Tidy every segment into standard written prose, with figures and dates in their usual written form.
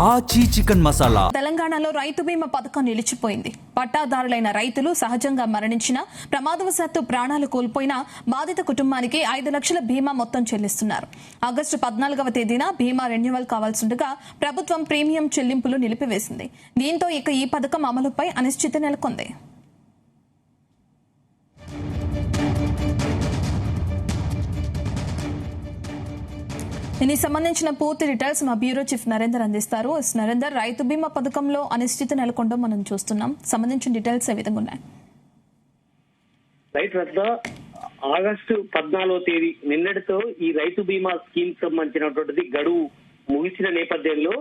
ఆచి చికెన్ మసాలా. తెలంగాణలో రైతు బీమా పథకం నిలిచిపోయింది. పట్టాదారులైన రైతులు సహజంగా మరణించిన, ప్రమాదవశాత్తు ప్రాణాలు కోల్పోయిన బాధిత కుటుంబానికి 5 లక్షల బీమా మొత్తం చెల్లిస్తున్నారు. ఆగస్టు 14వ తేదీన బీమా రెన్యువల్ కావాల్సిండగా ప్రభుత్వం ప్రీమియం చెల్లింపులు నిలిపివేసింది. దీంతో ఇక ఈ పథకం అమలుపై అనిశ్చితి నెలకొంది. దీనికి సంబంధించిన పూర్తి డీటెయిల్స్ మా బ్యూరో చీఫ్ నరేందర్ అందిస్తారు. నరేందర్, రైతు బీమా పథకంలో అనిశ్చితి నెలకొండం మనం చూస్తున్నాం. సంబంధించిన డీటెయిల్స్ ఏ విధంగా ఉన్నాయి? రైట్ రత్న, ఆగస్టు 14వ తేదీ నిన్నటితో ఈ రైతు బీమా స్కీమ్ సంబంధించినటువంటిది గడువు ముగిసిన నేపథ్యంలో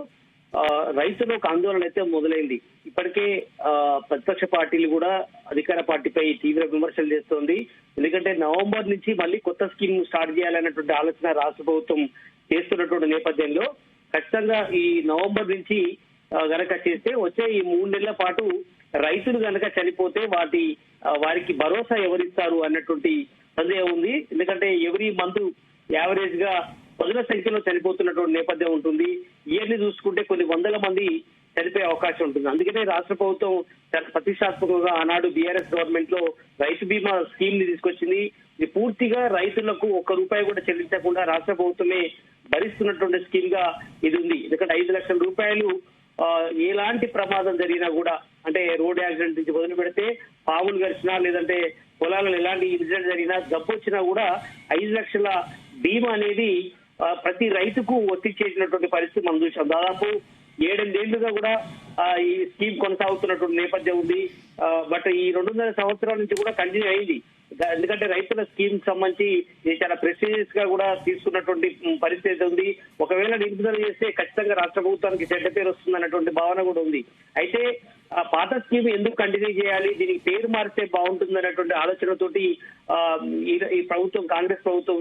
రైతులు ఒక ఆందోళన అయితే మొదలైంది. ఇప్పటికే ప్రతిపక్ష పార్టీలు కూడా అధికార పార్టీపై తీవ్ర విమర్శలు చేస్తోంది. ఎందుకంటే నవంబర్ నుంచి మళ్ళీ కొత్త స్కీమ్ స్టార్ట్ చేయాలన్నటువంటి ఆలోచన రాష్ట్ర ప్రభుత్వం చేస్తున్నటువంటి నేపథ్యంలో ఖచ్చితంగా ఈ నవంబర్ నుంచి గనక చేస్తే వచ్చే ఈ 3 నెలల పాటు రైతులు గనక చనిపోతే వారికి భరోసా ఎవరిస్తారు అన్నటువంటి సందేహం ఉంది. ఎందుకంటే ఎవ్రీ మంత్ యావరేజ్ గా పదుల సంఖ్యలో చనిపోతున్నటువంటి నేపథ్యం ఉంటుంది. ఇయర్ని చూసుకుంటే కొన్ని వందల మంది చనిపోయే అవకాశం ఉంటుంది. అందుకనే రాష్ట్ర ప్రభుత్వం చాలా ప్రతిష్టాత్మకంగా ఆనాడు బీఆర్ఎస్ గవర్నమెంట్ లో రైతు బీమా స్కీమ్ ని తీసుకొచ్చింది. ఇది పూర్తిగా రైతులకు ₹1 కూడా చెల్లించకుండా రాష్ట్ర ప్రభుత్వమే భరిస్తున్నటువంటి స్కీమ్ గా ఇది ఉంది. ఎందుకంటే 5 లక్షల రూపాయలు ఎలాంటి ప్రమాదం జరిగినా కూడా, అంటే రోడ్ యాక్సిడెంట్ నుంచి మొదలు పెడితే పావులు గడిచినా, లేదంటే పొలాలలో ఎలాంటి ఇన్సిడెంట్ జరిగినా, జబ్బు వచ్చినా కూడా 5 లక్షల బీమా అనేది ప్రతి రైతుకు వర్తించేసినటువంటి పరిస్థితి మనం చూసాం. దాదాపు 7-8 ఏళ్లుగా కూడా ఈ స్కీమ్ కొనసాగుతున్నటువంటి నేపథ్యం ఉంది. బట్ ఈ 2.5 సంవత్సరాల నుంచి కూడా కంటిన్యూ అయింది. ఎందుకంటే రైతుల స్కీమ్ సంబంధించి చాలా ప్రెస్టీజియస్ గా కూడా తీసుకున్నటువంటి పరిస్థితి ఉంది. ఒకవేళ నిలుపుదల చేస్తే ఖచ్చితంగా రాష్ట్ర ప్రభుత్వానికి చెడ్డ పేరు వస్తుందన్నటువంటి భావన కూడా ఉంది. అయితే పాత స్కీమ్ ఎందుకు కంటిన్యూ చేయాలి, దీనికి పేరు మారిస్తే బాగుంటుంది అన్నటువంటి ఆలోచనతోటి ఈ ప్రభుత్వం, కాంగ్రెస్ ప్రభుత్వం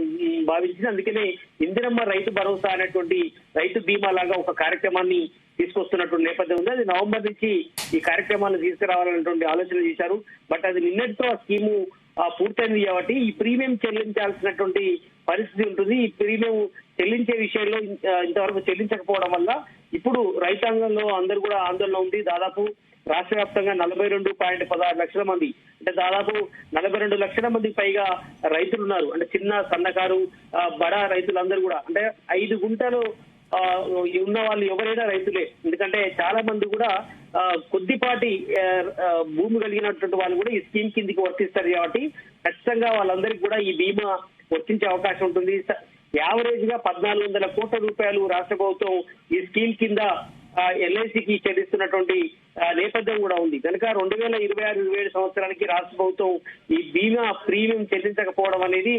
భావించింది. అందుకనే ఇందిరమ్మ రైతు భరోసా అనేటువంటి రైతు బీమా లాగా ఒక కార్యక్రమాన్ని తీసుకొస్తున్నటువంటి నేపథ్యం ఉంది. అది నవంబర్ నుంచి ఈ కార్యక్రమాన్ని తీసుకురావాలన్నటువంటి ఆలోచన చేశారు. బట్ అది నిన్నటితో ఆ స్కీము పూర్తయింది కాబట్టి ఈ ప్రీమియం చెల్లించాల్సినటువంటి పరిస్థితి ఉంటుంది. ఈ ప్రీమియం చెల్లించే విషయంలో ఇంతవరకు చెల్లించకపోవడం వల్ల ఇప్పుడు రైతాంగంలో అందరూ కూడా ఆందోళన ఉంది. దాదాపు రాష్ట్ర వ్యాప్తంగా 42.16 లక్షల మంది, అంటే దాదాపు 42 లక్షల మందికి పైగా రైతులు ఉన్నారు. అంటే చిన్న, సన్నకారు, బడా రైతులందరూ కూడా, అంటే 5 గుంటలు ఉన్న వాళ్ళు ఎవరైనా రైతులే. ఎందుకంటే చాలా మంది కూడా కొద్దిపాటి భూమి కలిగినటువంటి వాళ్ళు కూడా ఈ స్కీమ్ కిందికి వర్తిస్తారు కాబట్టి ఖచ్చితంగా వాళ్ళందరికీ కూడా ఈ బీమా వర్తించే అవకాశం ఉంటుంది. యావరేజ్ గా 1,400 కోట్ల రూపాయలు రాష్ట్ర ప్రభుత్వం ఈ స్కీమ్ కింద ఎల్ఐసికి చెల్లిస్తున్నటువంటి నేపథ్యం కూడా ఉంది. కనుక 2026-27 సంవత్సరానికి రాష్ట్ర ప్రభుత్వం ఈ బీమా ప్రీమియం చెల్లించకపోవడం అనేది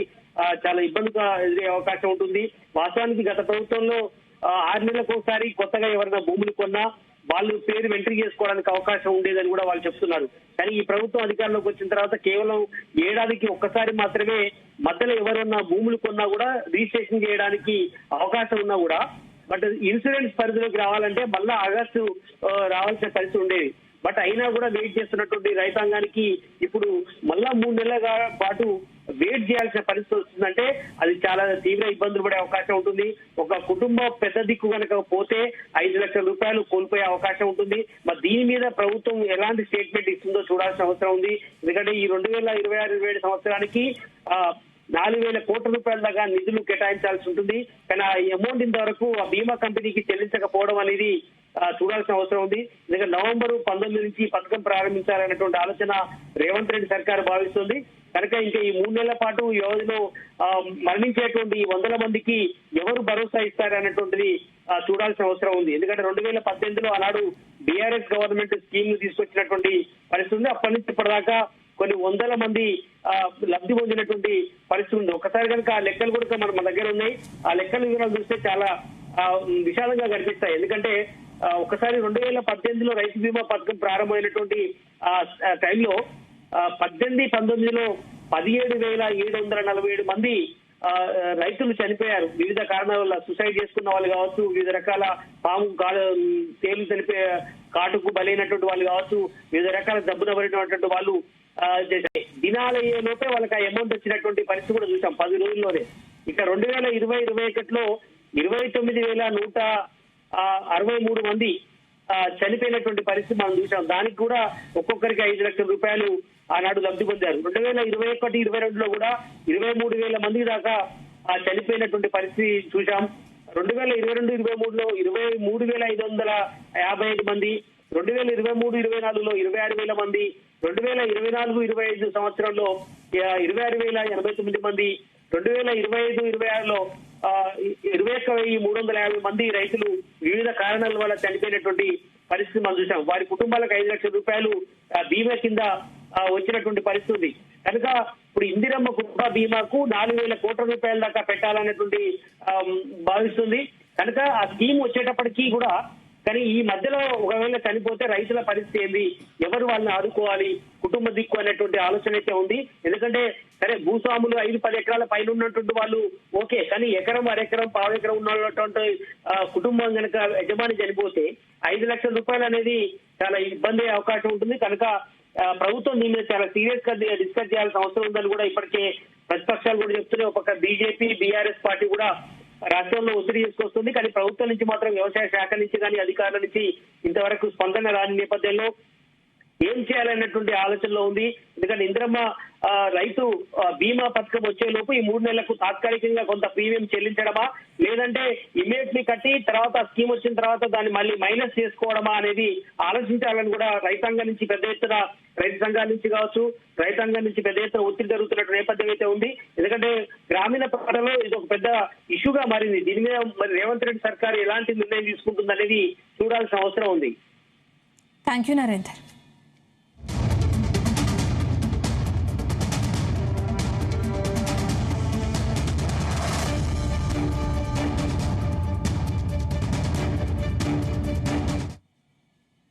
చాలా ఇబ్బందిగా ఎదురే అవకాశం ఉంటుంది. వాస్తవానికి గత ప్రభుత్వంలో 6 నెలలకు ఒకసారి కొత్తగా ఎవరైనా భూములు కొన్నా వాళ్ళు పేరు ఎంట్రీ చేసుకోవడానికి అవకాశం ఉండేదని కూడా వాళ్ళు చెప్తున్నారు. కానీ ఈ ప్రభుత్వం అధికారంలోకి వచ్చిన తర్వాత కేవలం ఏడాదికి ఒక్కసారి మాత్రమే మధ్యలో ఎవరన్నా భూములు కొన్నా కూడా రిజిస్ట్రేషన్ చేయడానికి అవకాశం ఉన్నా కూడా, బట్ ఇన్సూరెన్స్ పరిధిలోకి రావాలంటే మళ్ళా ఆగస్టు రావాల్సిన పరిస్థితి ఉండేది. బట్ అయినా కూడా వెయిట్ చేస్తున్నటువంటి రైతాంగానికి ఇప్పుడు మళ్ళా 3 నెలల పాటు వెయిట్ చేయాల్సిన పరిస్థితి వస్తుందంటే అది చాలా తీవ్ర ఇబ్బందులు పడే అవకాశం ఉంటుంది. ఒక కుటుంబం పెద్ద దిక్కు కనుక పోతే 5 లక్షల రూపాయలు కోల్పోయే అవకాశం ఉంటుంది. మరి దీని మీద ప్రభుత్వం ఎలాంటి స్టేట్మెంట్ ఇస్తుందో చూడాల్సిన అవసరం ఉంది. ఎందుకంటే ఈ 2026-27 సంవత్సరానికి 4,000 కోట్ల రూపాయల దాకా నిధులు కేటాయించాల్సి ఉంటుంది. కానీ ఆ అమౌంట్ ఇంతవరకు ఆ బీమా కంపెనీకి చెల్లించకపోవడం అనేది చూడాల్సిన అవసరం ఉంది. ఎందుకంటే నవంబర్ 19 నుంచి పథకం ప్రారంభించాలనేటువంటి ఆలోచన రేవంత్ రెడ్డి సర్కారు భావిస్తుంది. కనుక ఇంకా ఈ 3 నెలల పాటు వ్యవధిలో మరణించేటువంటి 100 మందికి ఎవరు భరోసా ఇస్తారనేటువంటిది చూడాల్సిన అవసరం ఉంది. ఎందుకంటే 2018లో ఆనాడు బీఆర్ఎస్ గవర్నమెంట్ స్కీమ్ ను తీసుకొచ్చినటువంటి పరిస్థితి ఉంది. అప్పటి నుంచి ఇప్పటిదాకా కొన్ని వందల మంది లబ్ధి పొందినటువంటి పరిస్థితి ఉంది. ఒకసారి కనుక ఆ లెక్కలు కూడా మన దగ్గర ఉన్నాయి. ఆ లెక్కల వివరాలు చూస్తే చాలా విషాదంగా కనిపిస్తాయి. ఎందుకంటే ఒకసారి 2018లో రైతు బీమా పథకం ప్రారంభమైనటువంటి టైంలో 18-19లో 17,747 మంది రైతులు చనిపోయారు. వివిధ కారణాల వల్ల సూసైడ్ చేసుకున్న వాళ్ళు కావచ్చు, వివిధ రకాల పాము తేలు చనిపోయే కాటుకు బలైనటువంటి వాళ్ళు కావచ్చు, వివిధ రకాల జబ్బున పడినటువంటి వాళ్ళు దినాలయ్యే లోపే వాళ్ళకి ఆ అమౌంట్ వచ్చినటువంటి పరిస్థితి కూడా చూసాం 10 రోజుల్లోనే. ఇక 2020-21లో 29,163 మంది చనిపోయినటువంటి పరిస్థితి మనం చూసాం. దానికి కూడా ఒక్కొక్కరికి 5 లక్షల రూపాయలు ఆనాడు లబ్ధి పొందారు. 2021-22లో కూడా 23,000 మంది దాకా చనిపోయినటువంటి పరిస్థితి చూసాం. 2022-23లో 23,555 మంది, 2023-24లో 26,000 మంది, 2024-25 సంవత్సరంలో 26,089 మంది, 2025-26లో 21,350 మంది రైతులు వివిధ కారణాల వల్ల చనిపోయినటువంటి పరిస్థితి మనం చూసాం. వారి కుటుంబాలకు 5 లక్షల రూపాయలు బీమా కింద వచ్చినటువంటి పరిస్థితి ఉంది. కనుక ఇప్పుడు ఇందిరమ్మ కుటుంబ బీమాకు 4,000 కోట్ల రూపాయల దాకా పెట్టాలనేటువంటి భావిస్తుంది. కనుక ఆ స్కీమ్ వచ్చేటప్పటికీ కూడా, కానీ ఈ మధ్యలో ఒకవేళ చనిపోతే రైతుల పరిస్థితి ఏంది, ఎవరు వాళ్ళని ఆదుకోవాలి, కుటుంబ దిక్కు అనేటువంటి ఆలోచన అయితే ఉంది. ఎందుకంటే సరే భూస్వాములు 5-10 ఎకరాల పైన ఉన్నటువంటి వాళ్ళు ఓకే, కానీ ఎకరం, అరెకరం, పావెకరం ఉన్నటువంటి కుటుంబం కనుక యజమాని చనిపోతే 5 లక్షల రూపాయలు అనేది చాలా ఇబ్బంది అయ్యే అవకాశం ఉంటుంది. కనుక ప్రభుత్వం దీని మీద చాలా సీరియస్ గా డిస్కస్ చేయాల్సిన అవసరం ఉందని కూడా ఇప్పటికే ప్రతిపక్షాలు కూడా చెప్తున్నాయి. ఒక బీజేపీ, బీఆర్ఎస్ పార్టీ కూడా రాష్ట్రంలో ఒత్తిడి తీసుకొస్తుంది. కానీ ప్రభుత్వం నుంచి మాత్రం వ్యవసాయ శాఖ నుంచి కానీ అధికారుల నుంచి ఇంతవరకు స్పందన రాని నేపథ్యంలో ఏం చేయాలన్నటువంటి ఆలోచనలో ఉంది. ఎందుకంటే ఇందిరమ్మ రైతు బీమా పథకం వచ్చే లోపు ఈ 3 నెలలకు తాత్కాలికంగా కొంత ప్రీమియం చెల్లించడమా, లేదంటే ఇమ్మీడియట్లీ కట్టి తర్వాత స్కీమ్ వచ్చిన తర్వాత దాన్ని మళ్ళీ మైనస్ చేసుకోవడమా అనేది ఆలోచించాలని కూడా రైతాంగం నుంచి పెద్ద ఎత్తున, రైతు సంఘాల నుంచి కావచ్చు, రైతాంగం నుంచి పెద్ద ఎత్తున ఒత్తిడి జరుగుతున్నట్టు నేపథ్యం అయితే ఉంది. ఎందుకంటే గ్రామీణ ప్రాంతాల్లో ఇది ఒక పెద్ద ఇష్యూగా మారింది. దీని మీద మరి రేవంత్ రెడ్డి సర్కార్ ఎలాంటి నిర్ణయం తీసుకుంటుంది అనేది చూడాల్సిన అవసరం ఉంది. Thank you Narender.